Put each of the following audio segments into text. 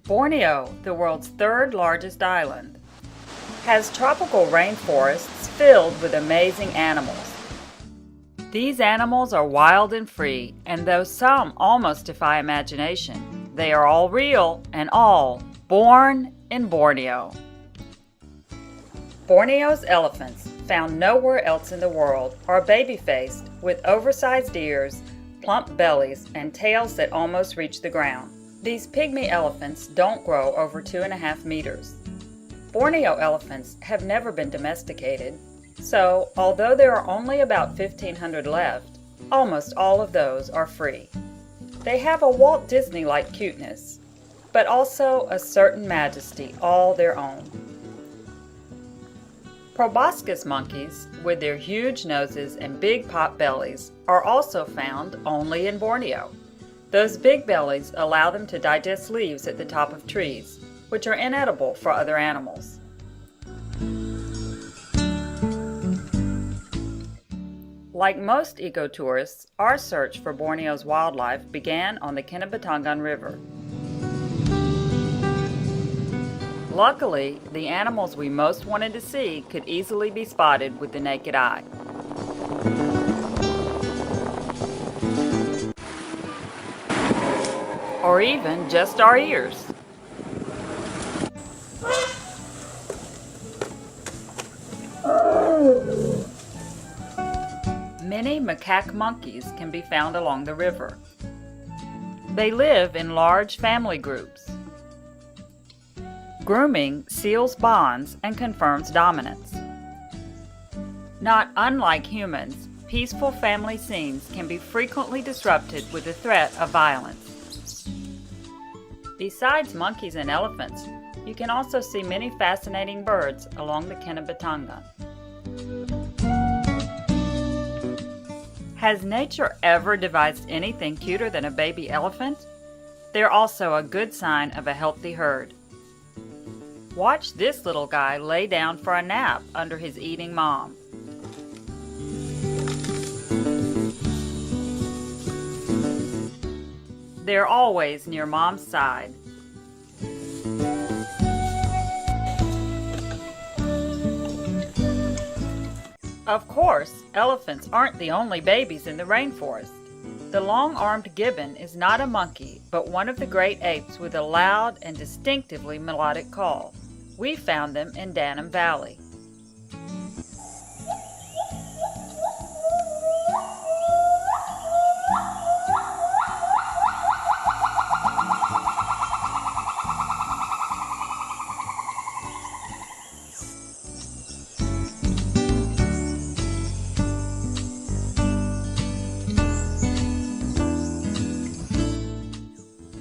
Borneo, the world's third largest island, has tropical rainforests filled with amazing animals. These animals are wild and free, and though some almost defy imagination, they are all real and all born in Borneo. Borneo's elephants, found nowhere else in the world, are baby-faced with oversized ears, plump bellies, and tails that almost reach the ground. These pygmy elephants don't grow over 2.5 meters. Borneo elephants have never been domesticated, so although there are only about 1,500 left, almost all of those are free. They have a Walt Disney-like cuteness, but also a certain majesty all their own. Proboscis monkeys, with their huge noses and big pot bellies, are also found only in Borneo. Those big bellies allow them to digest leaves at the top of trees, which are inedible for other animals. Like most ecotourists, our search for Borneo's wildlife began on the Kinabatangan River. Luckily, the animals we most wanted to see could easily be spotted with the naked eye. Or even just our ears. Many macaque monkeys can be found along the river. They live in large family groups. Grooming seals bonds and confirms dominance. Not unlike humans, peaceful family scenes can be frequently disrupted with the threat of violence. Besides monkeys and elephants, you can also see many fascinating birds along the Kinabatangan. Has nature ever devised anything cuter than a baby elephant? They're also a good sign of a healthy herd. Watch this little guy lay down for a nap under his eating mom. They're always near mom's side. Of course, elephants aren't the only babies in the rainforest. The long-armed gibbon is not a monkey, but one of the great apes with a loud and distinctively melodic call. We found them in Danum Valley.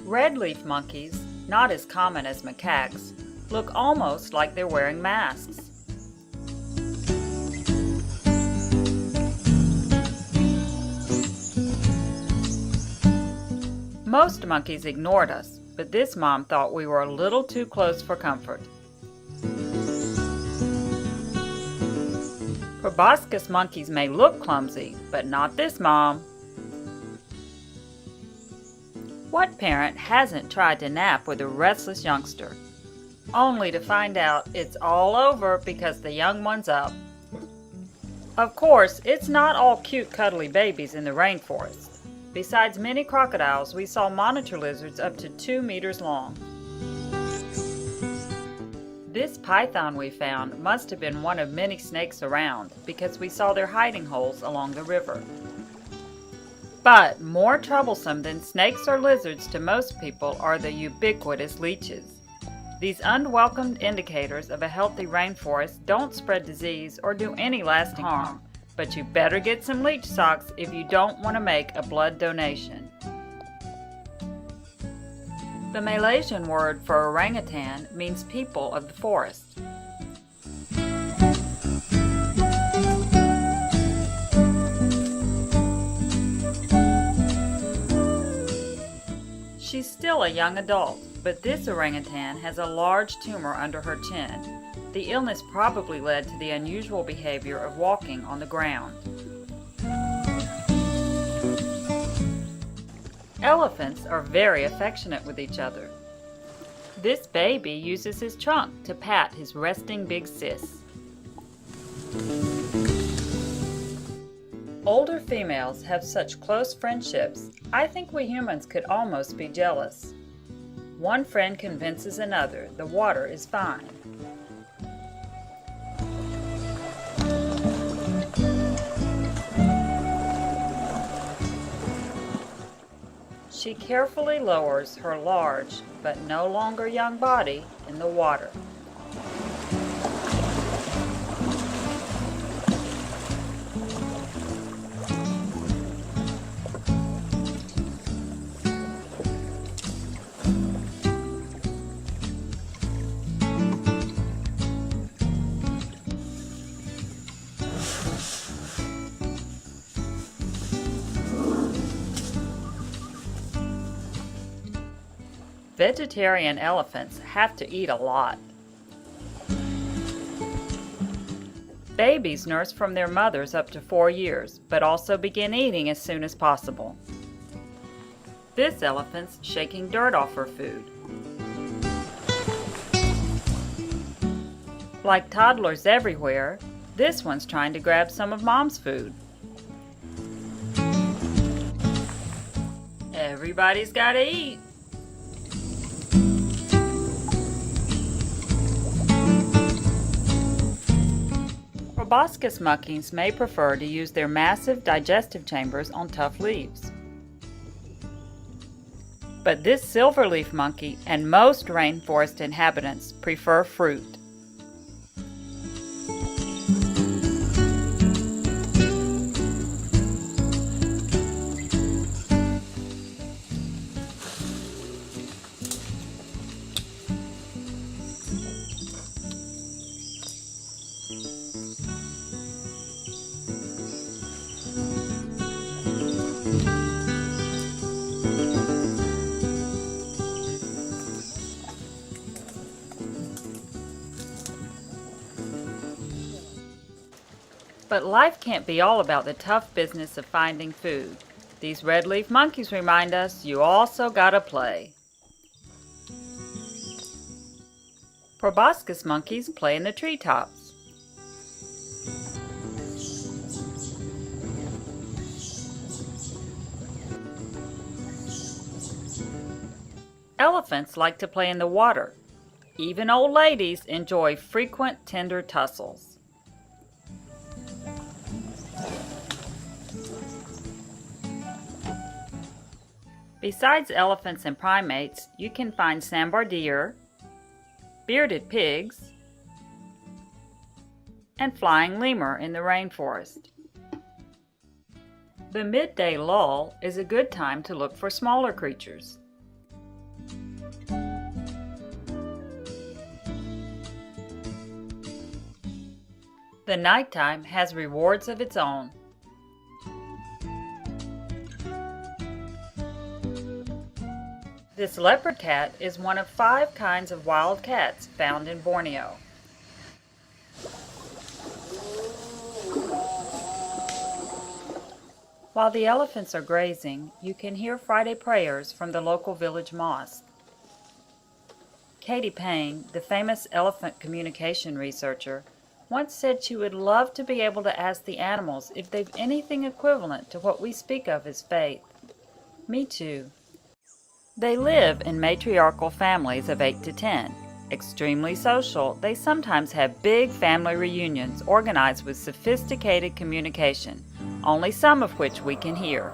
Redleaf monkeys, not as common as macaques, look almost like they're wearing masks. Most monkeys ignored us, but this mom thought we were a little too close for comfort. Proboscis monkeys may look clumsy, but not this mom. What parent hasn't tried to nap with a restless youngster, only to find out it's all over because the young one's up? Of course, it's not all cute cuddly babies in the rainforest. Besides many crocodiles, we saw monitor lizards up to 2 meters long. This python we found must have been one of many snakes around because we saw their hiding holes along the river. But more troublesome than snakes or lizards to most people are the ubiquitous leeches. These unwelcomed indicators of a healthy rainforest don't spread disease or do any lasting harm, but you better get some leech socks if you don't want to make a blood donation. The Malaysian word for orangutan means people of the forest. She's still a young adult, but this orangutan has a large tumor under her chin. The illness probably led to the unusual behavior of walking on the ground. Elephants are very affectionate with each other. This baby uses his trunk to pat his resting big sis. Older females have such close friendships, I think we humans could almost be jealous. One friend convinces another the water is fine. She carefully lowers her large but no longer young body in the water. Vegetarian elephants have to eat a lot. Babies nurse from their mothers up to 4 years, but also begin eating as soon as possible. This elephant's shaking dirt off her food. Like toddlers everywhere, this one's trying to grab some of Mom's food. Everybody's gotta eat. Proboscis monkeys may prefer to use their massive digestive chambers on tough leaves. But this silverleaf monkey and most rainforest inhabitants prefer fruit. But life can't be all about the tough business of finding food. These red-leaf monkeys remind us you also gotta play. Proboscis monkeys play in the treetops. Elephants like to play in the water. Even old ladies enjoy frequent tender tussles. Besides elephants and primates, you can find sambar deer, bearded pigs, and flying lemur in the rainforest. The midday lull is a good time to look for smaller creatures. The nighttime has rewards of its own. This leopard cat is one of 5 kinds of wild cats found in Borneo. While the elephants are grazing, you can hear Friday prayers from the local village mosque. Katie Payne, the famous elephant communication researcher, once said she would love to be able to ask the animals if they've anything equivalent to what we speak of as faith. Me too. They live in matriarchal families of 8 to 10. Extremely social, they sometimes have big family reunions organized with sophisticated communication, only some of which we can hear.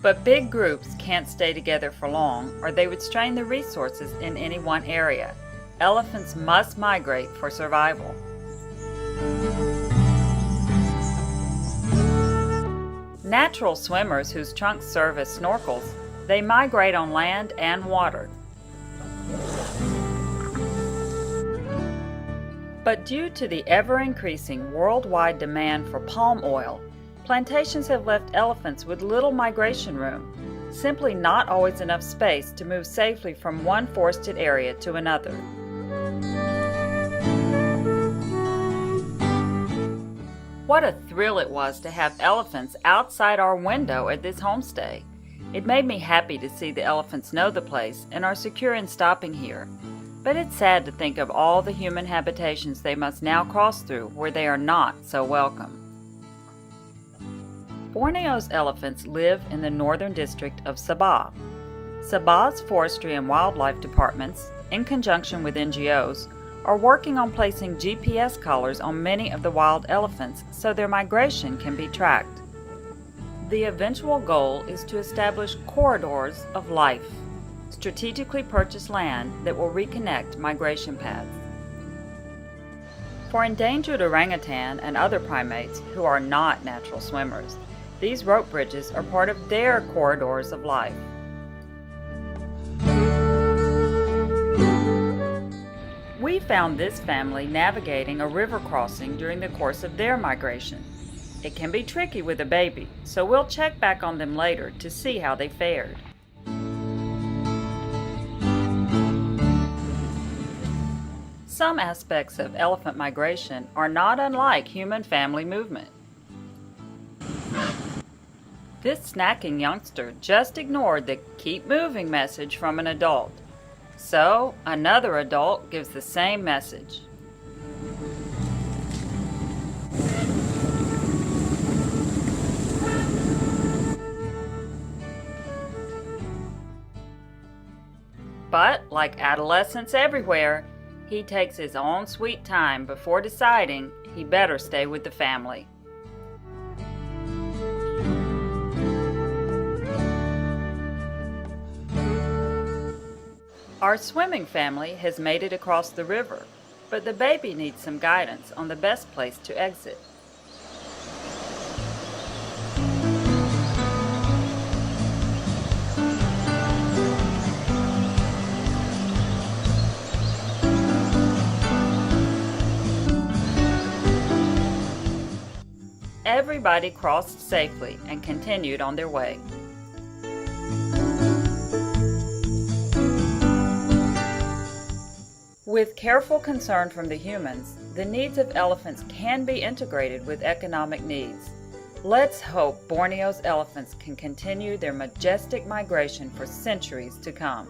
But big groups can't stay together for long, or they would strain the resources in any one area. Elephants must migrate for survival. Natural swimmers whose trunks serve as snorkels, they migrate on land and water. But due to the ever-increasing worldwide demand for palm oil, plantations have left elephants with little migration room. simply not always enough space to move safely from one forested area to another. What a thrill it was to have elephants outside our window at this homestay. It made me happy to see the elephants know the place and are secure in stopping here. But it's sad to think of all the human habitations they must now cross through where they are not so welcome. Borneo's elephants live in the northern district of Sabah. Sabah's forestry and wildlife departments, in conjunction with NGOs, are working on placing GPS collars on many of the wild elephants so their migration can be tracked. The eventual goal is to establish corridors of life, strategically purchased land that will reconnect migration paths. For endangered orangutan and other primates who are not natural swimmers, these rope bridges are part of their corridors of life. We found this family navigating a river crossing during the course of their migration. It can be tricky with a baby, so we'll check back on them later to see how they fared. Some aspects of elephant migration are not unlike human family movement. This snacking youngster just ignored the "keep moving" message from an adult. So, another adult gives the same message. But, like adolescents everywhere, he takes his own sweet time before deciding he better stay with the family. Our swimming family has made it across the river, but the baby needs some guidance on the best place to exit. Everybody crossed safely and continued on their way. With careful concern from the humans, the needs of elephants can be integrated with economic needs. Let's hope Borneo's elephants can continue their majestic migration for centuries to come.